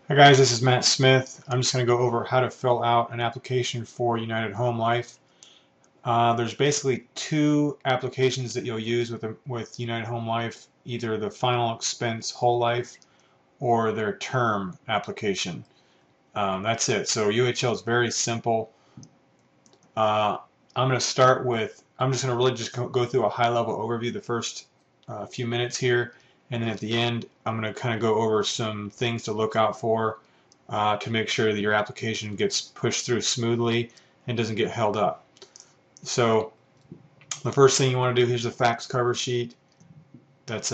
Hi guys, this is Matt Smith. I'm just going to go over how to fill out an application for United Home Life. There's basically two applications that you'll use with United Home Life, either the final expense whole life or their term application. That's it. So UHL is very simple. Uh, I'm going to start with, I'm just going to really just go through a high level overview the first few minutes here, and then at the end I'm going to kind of go over some things to look out for to make sure that your application gets pushed through smoothly and doesn't get held up. So the first thing you want to do, here's the fax cover sheet. That's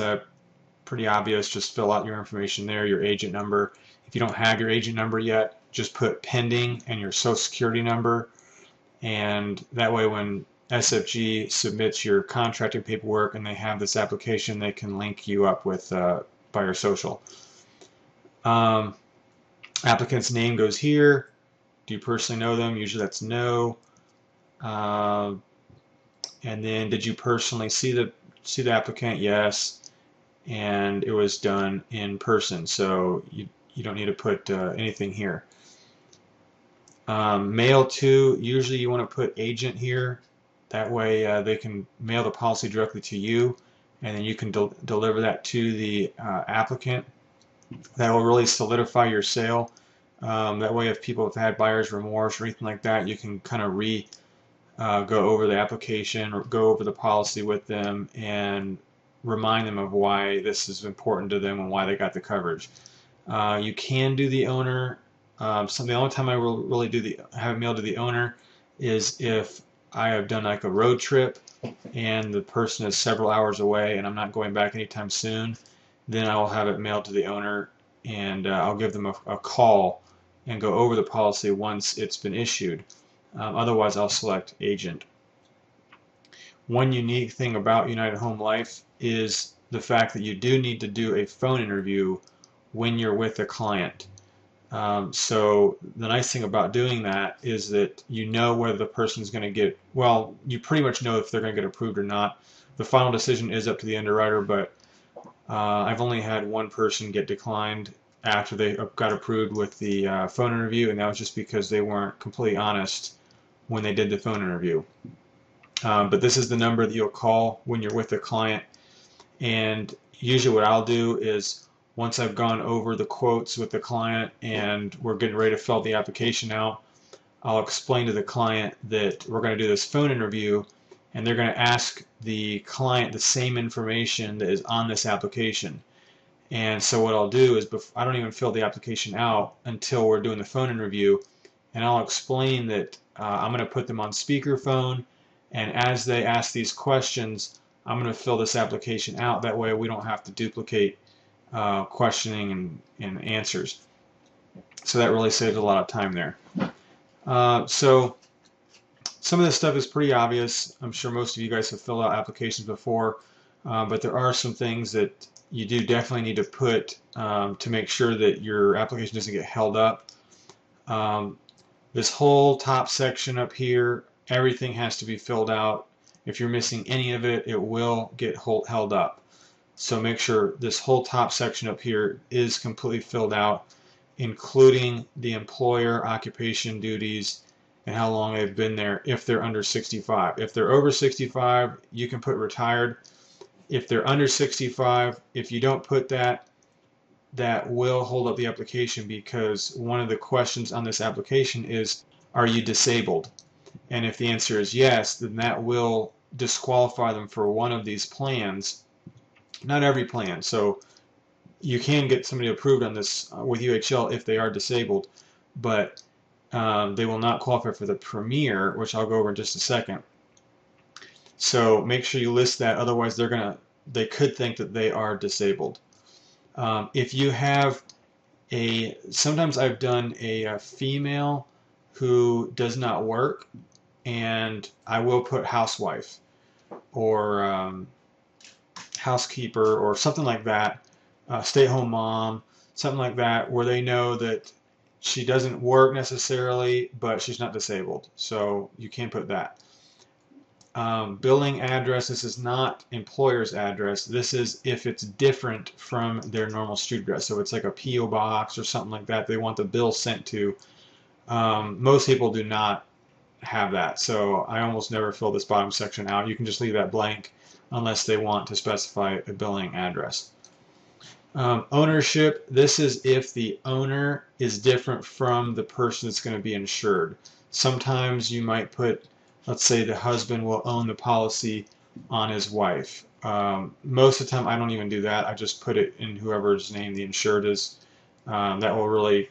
pretty obvious. Just fill out your information there, your agent number. If you don't have your agent number yet, just put pending and your social security number, and that way when SFG submits your contracting paperwork and they have this application, they can link you up with by your social. Applicant's name goes here. Do you personally know them? Usually that's no. Uh, and then did you personally see the applicant? Yes. And it was done in person, so you don't need to put anything here. Mail to, usually you want to put agent here. That way they can mail the policy directly to you, and then you can deliver that to the applicant. That will really solidify your sale. That way if people have had buyer's remorse or anything like that, you can kind of go over the application or go over the policy with them and remind them of why this is important to them and why they got the coverage. You can do the owner. So the only time I will really have mail to the owner is if I have done like a road trip and the person is several hours away and I'm not going back anytime soon. Then I will have it mailed to the owner, and I'll give them a call and go over the policy once it's been issued. Otherwise, I'll select agent. One unique thing about United Home Life is the fact that you do need to do a phone interview when you're with a client. So the nice thing about doing that is that you know whether the person's going to get, well, you pretty much know if they're going to get approved or not. The final decision is up to the underwriter, but I've only had one person get declined after they got approved with the phone interview, and that was just because they weren't completely honest when they did the phone interview. But this is the number that you'll call when you're with the client, and usually what I'll do is once I've gone over the quotes with the client and we're getting ready to fill the application out, I'll explain to the client that we're going to do this phone interview and they're going to ask the client the same information that is on this application. And so what I'll do is I don't even fill the application out until we're doing the phone interview, and I'll explain that I'm going to put them on speakerphone, and as they ask these questions, I'm going to fill this application out. That way we don't have to duplicate questioning and answers. So that really saves a lot of time there. So some of this stuff is pretty obvious. I'm sure most of you guys have filled out applications before, but there are some things that you do definitely need to put to make sure that your application doesn't get held up. This whole top section up here, everything has to be filled out. If you're missing any of it, it will get held up. So make sure this whole top section up here is completely filled out, including the employer, occupation, duties, and how long they've been there if they're under 65. If they're over 65, you can put retired. If they're under 65, if you don't put that, that will hold up the application, because one of the questions on this application is, are you disabled? And if the answer is yes, then that will disqualify them for one of these plans. Not every plan. So you can get somebody approved on this with UHL if they are disabled, but they will not qualify for the Premier, which I'll go over in just a second. So make sure you list that, otherwise they could think that they are disabled. If you have sometimes I've done a female who does not work, and I will put housewife or housekeeper or something like that, stay-at-home mom, something like that, where they know that she doesn't work necessarily, but she's not disabled. So you can put that. Billing address, this is not employer's address. This is if it's different from their normal street address. So it's like a P.O. box or something like that they want the bill sent to. Most people do not have that. So I almost never fill this bottom section out. You can just leave that blank unless they want to specify a billing address. Ownership, this is if the owner is different from the person that's going to be insured. Sometimes you might put, let's say the husband will own the policy on his wife. Most of the time I don't even do that. I just put it in whoever's name the insured is. That will really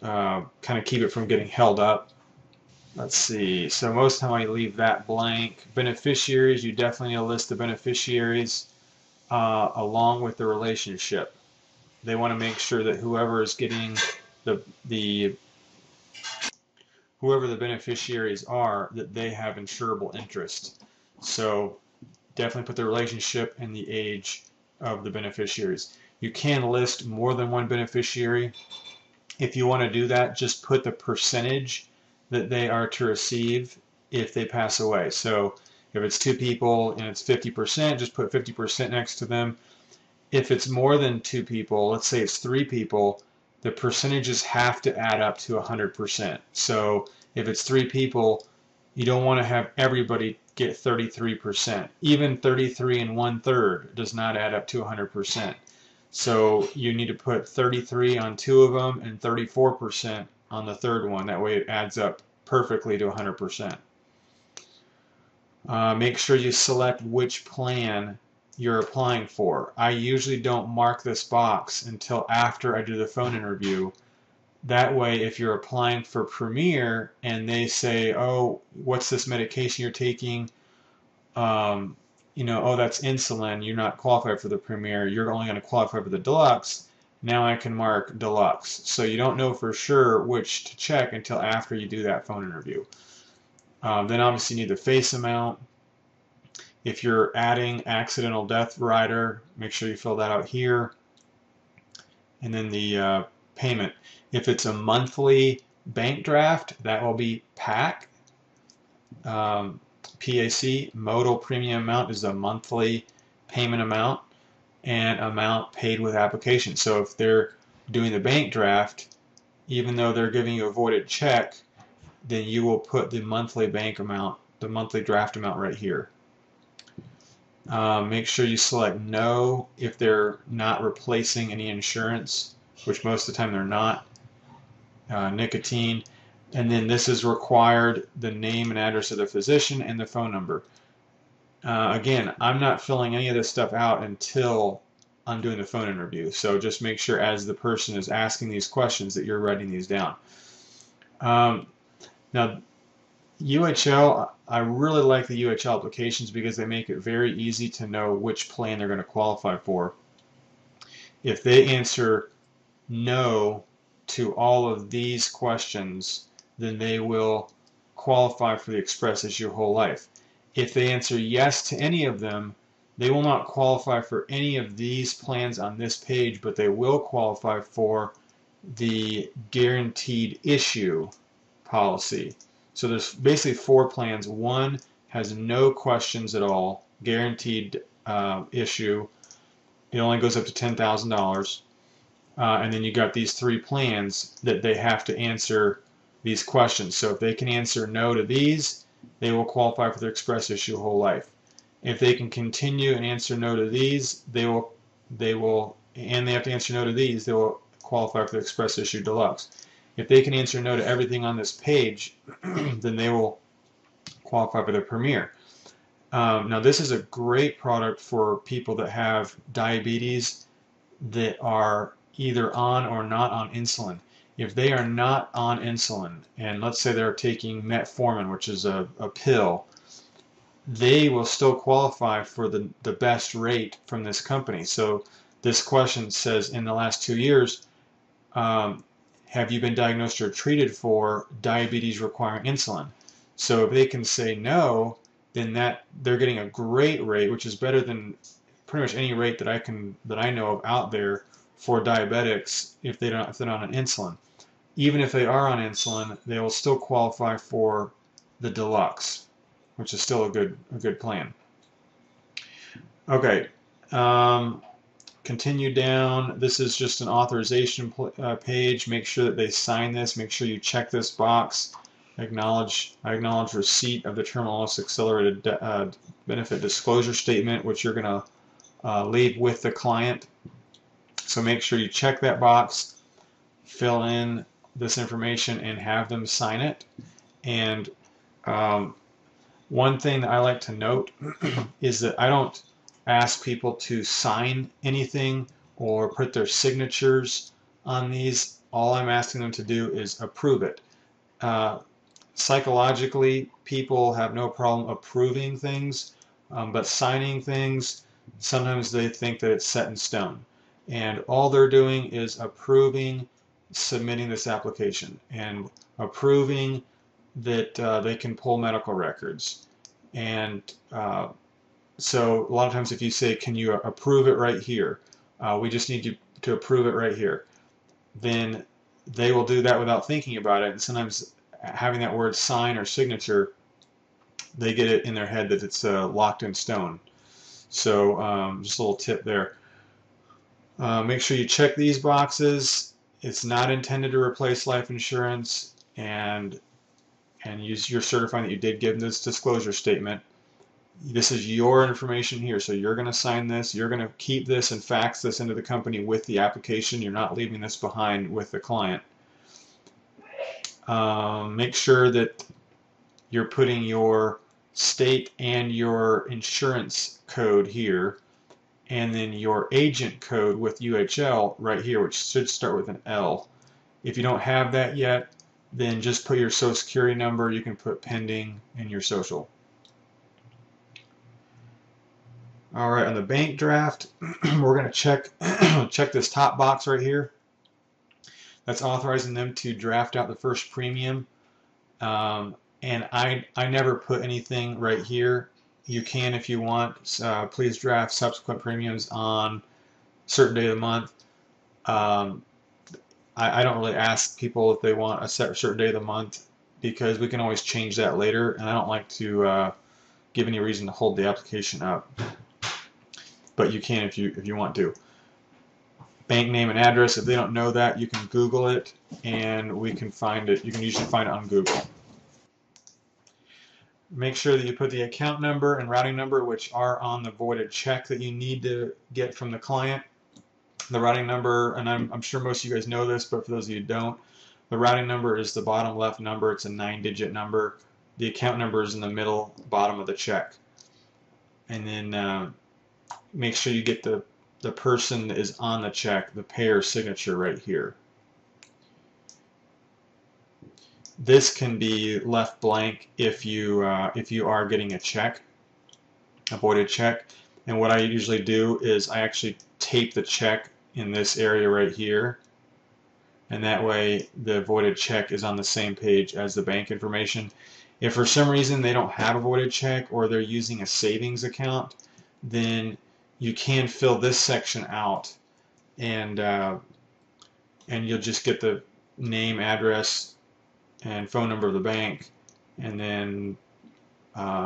kind of keep it from getting held up. Let's see, so most of the time I leave that blank. Beneficiaries, you definitely need to list the beneficiaries along with the relationship. They want to make sure that whoever is getting the whoever the beneficiaries are, that they have insurable interest. So definitely put the relationship and the age of the beneficiaries. You can list more than one beneficiary. If you want to do that, just put the percentage that they are to receive if they pass away. So if it's 2 people and it's 50%, just put 50% next to them. If it's more than 2 people, let's say it's 3 people, the percentages have to add up to 100%. So if it's 3 people, you don't want to have everybody get 33%. Even 33 and 1/3 does not add up to 100%. So you need to put 33 on 2 of them and 34% on the third one. That way it adds up perfectly to 100%. Make sure you select which plan you're applying for. I usually don't mark this box until after I do the phone interview. That way, if you're applying for Premier and they say, oh, what's this medication you're taking? Oh, that's insulin, you're not qualified for the Premier, you're only going to qualify for the Deluxe. Now I can mark Deluxe. So you don't know for sure which to check until after you do that phone interview. Then obviously you need the face amount. If you're adding accidental death rider, make sure you fill that out here. And then the payment. If it's a monthly bank draft, that will be PAC. PAC, modal premium amount, is the monthly payment amount and amount paid with application. So if they're doing the bank draft, even though they're giving you a voided check, then you will put the monthly bank amount, the monthly draft amount right here. Make sure you select no if they're not replacing any insurance, which most of the time they're not. Nicotine. And then this is required, the name and address of the physician and the phone number. Again, I'm not filling any of this stuff out until I'm doing the phone interview. So just make sure as the person is asking these questions that you're writing these down. Now, UHL, I really like the UHL applications because they make it very easy to know which plan they're going to qualify for. If they answer no to all of these questions, then they will qualify for the Express Issue Whole Life. If they answer yes to any of them, they will not qualify for any of these plans on this page, but they will qualify for the Guaranteed Issue policy. So there's basically 4 plans. One has no questions at all, guaranteed issue. It only goes up to $10,000. And then you got these 3 plans that they have to answer these questions. So if they can answer no to these, they will qualify for the Express Issue Whole Life. If they can continue and answer no to these, and they have to answer no to these, they will qualify for the Express Issue Deluxe. If they can answer no to everything on this page, then they will qualify for the Premier. Now this is a great product for people that have diabetes that are either on or not on insulin. If they are not on insulin, and let's say they're taking metformin, which is a pill, they will still qualify for the best rate from this company. So this question says, in the last 2 years, have you been diagnosed or treated for diabetes requiring insulin? So if they can say no, then they're getting a great rate, which is better than pretty much any rate that I know of out there for diabetics if they're not on insulin. Even if they are on insulin, they will still qualify for the Deluxe. which is still a good plan. Okay, continue down. This is just an authorization page. Make sure that they sign this. Make sure you check this box. I acknowledge receipt of the terminal illness accelerated benefit disclosure statement, which you're going to leave with the client. So make sure you check that box, fill in this information, and have them sign it. And one thing that I like to note is that I don't ask people to sign anything or put their signatures on these. All I'm asking them to do is approve it. Psychologically, people have no problem approving things, but signing things, sometimes they think that it's set in stone. And all they're doing is approving submitting this application and approving that they can pull medical records. And so a lot of times if you say, can you approve it right here? We just need you to approve it right here. Then they will do that without thinking about it. And sometimes having that word sign or signature, they get it in their head that it's locked in stone. So just a little tip there. Make sure you check these boxes. It's not intended to replace life insurance, and you're certifying that you did give this disclosure statement. This is your information here, so you're going to sign this. You're going to keep this and fax this into the company with the application. You're not leaving this behind with the client. Make sure that you're putting your state and your insurance code here, and then your agent code with UHL right here, which should start with an L. If you don't have that yet, then just put your social security number. You can put pending and your social. All right, on the bank draft, we're going to check this top box right here. That's authorizing them to draft out the first premium. And I never put anything right here. You can if you want. Please draft subsequent premiums on a certain day of the month. I don't really ask people if they want a certain day of the month because we can always change that later, and I don't like to give any reason to hold the application up. But you can if you want to. Bank name and address, if they don't know that, you can Google it, and we can find it. You can usually find it on Google. Make sure that you put the account number and routing number, which are on the voided check that you need to get from the client. The routing number, and I'm sure most of you guys know this, but for those of you who don't, the routing number is the bottom left number. It's a 9-digit number. The account number is in the middle bottom of the check. And then make sure you get the person that is on the check, the payer signature right here. This can be left blank if you are getting a check, a voided check. And what I usually do is I actually tape the check in this area right here, and that way the voided check is on the same page as the bank information. If for some reason they don't have a voided check or they're using a savings account, then you can fill this section out, and you'll just get the name, address, and phone number of the bank, and then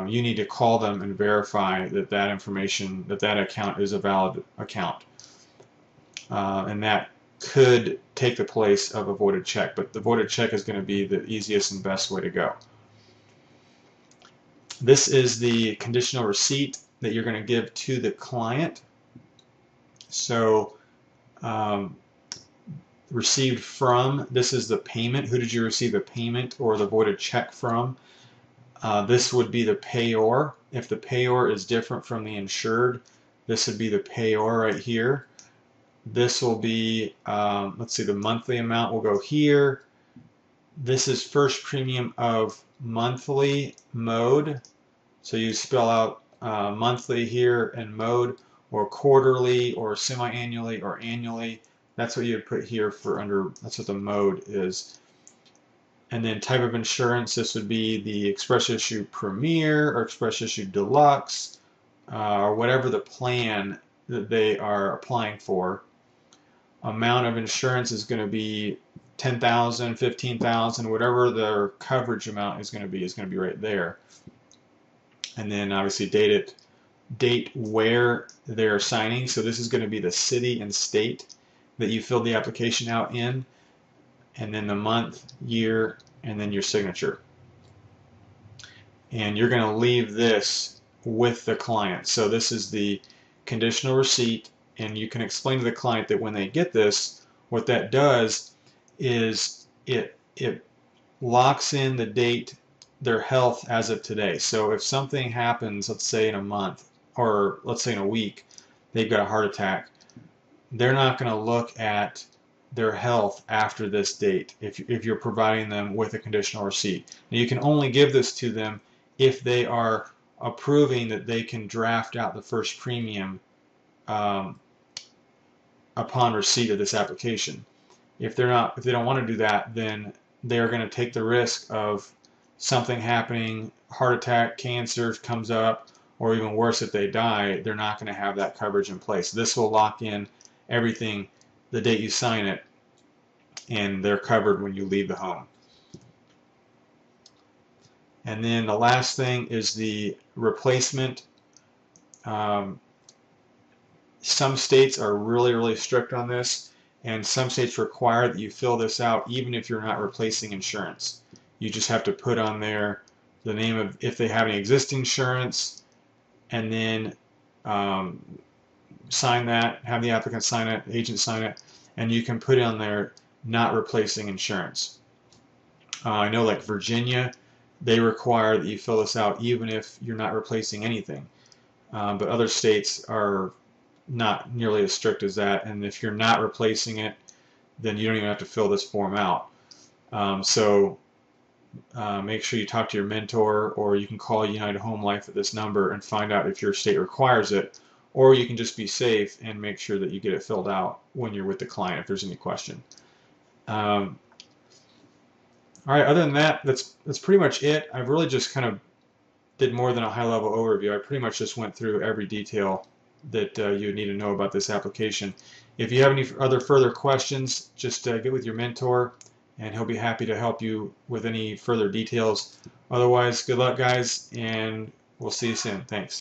you need to call them and verify that information, that account is a valid account, and that could take the place of a voided check, but the voided check is going to be the easiest and best way to go. This is the conditional receipt that you're going to give to the client. So received from, this is the payment. Who did you receive the payment or the voided check from? This would be the payor. If the payor is different from the insured, this would be the payor right here. This will be, let's see, the monthly amount will go here. This is first premium of monthly mode. So you spell out monthly here and mode, or quarterly, or semi-annually, or annually. That's what you would put here for under, that's what the mode is. And then type of insurance, this would be the Express Issue Premier or Express Issue Deluxe, or whatever the plan that they are applying for. Amount of insurance is going to be $10,000, $15,000, whatever their coverage amount is going to be right there. and then obviously date where they're signing. So this is going to be the city and state that you filled the application out in, and then the month, year, and then your signature. And you're going to leave this with the client. So this is the conditional receipt, and you can explain to the client that when they get this, what that does is it locks in the date, their health as of today. So if something happens, let's say in a month, or let's say in a week, they've got a heart attack, they're not going to look at their health after this date if you're providing them with a conditional receipt. Now, you can only give this to them if they are approving that they can draft out the first premium upon receipt of this application. If they don't want to do that, then they're going to take the risk of something happening, heart attack, cancer comes up, or even worse, if they die, they're not going to have that coverage in place. This will lock in everything the date you sign it, and they're covered when you leave the home. And then the last thing is the replacement. Some states are really strict on this, and some states require that you fill this out even if you're not replacing insurance. You just have to put on there the name of if they have any existing insurance, and then sign that, have the applicant sign it, agent sign it, and you can put on there not replacing insurance. I know like Virginia, they require that you fill this out even if you're not replacing anything. But other states are not nearly as strict as that, and if you're not replacing it, then you don't even have to fill this form out. Make sure you talk to your mentor, or you can call United Home Life at this number and find out if your state requires it, or you can just be safe and make sure that you get it filled out when you're with the client if there's any question. All right, other than that, that's pretty much it. I've really just kind of did more than a high-level overview. I pretty much just went through every detail that you would need to know about this application. If you have any other further questions, just get with your mentor, and he'll be happy to help you with any further details. Otherwise, good luck, guys, and we'll see you soon. Thanks.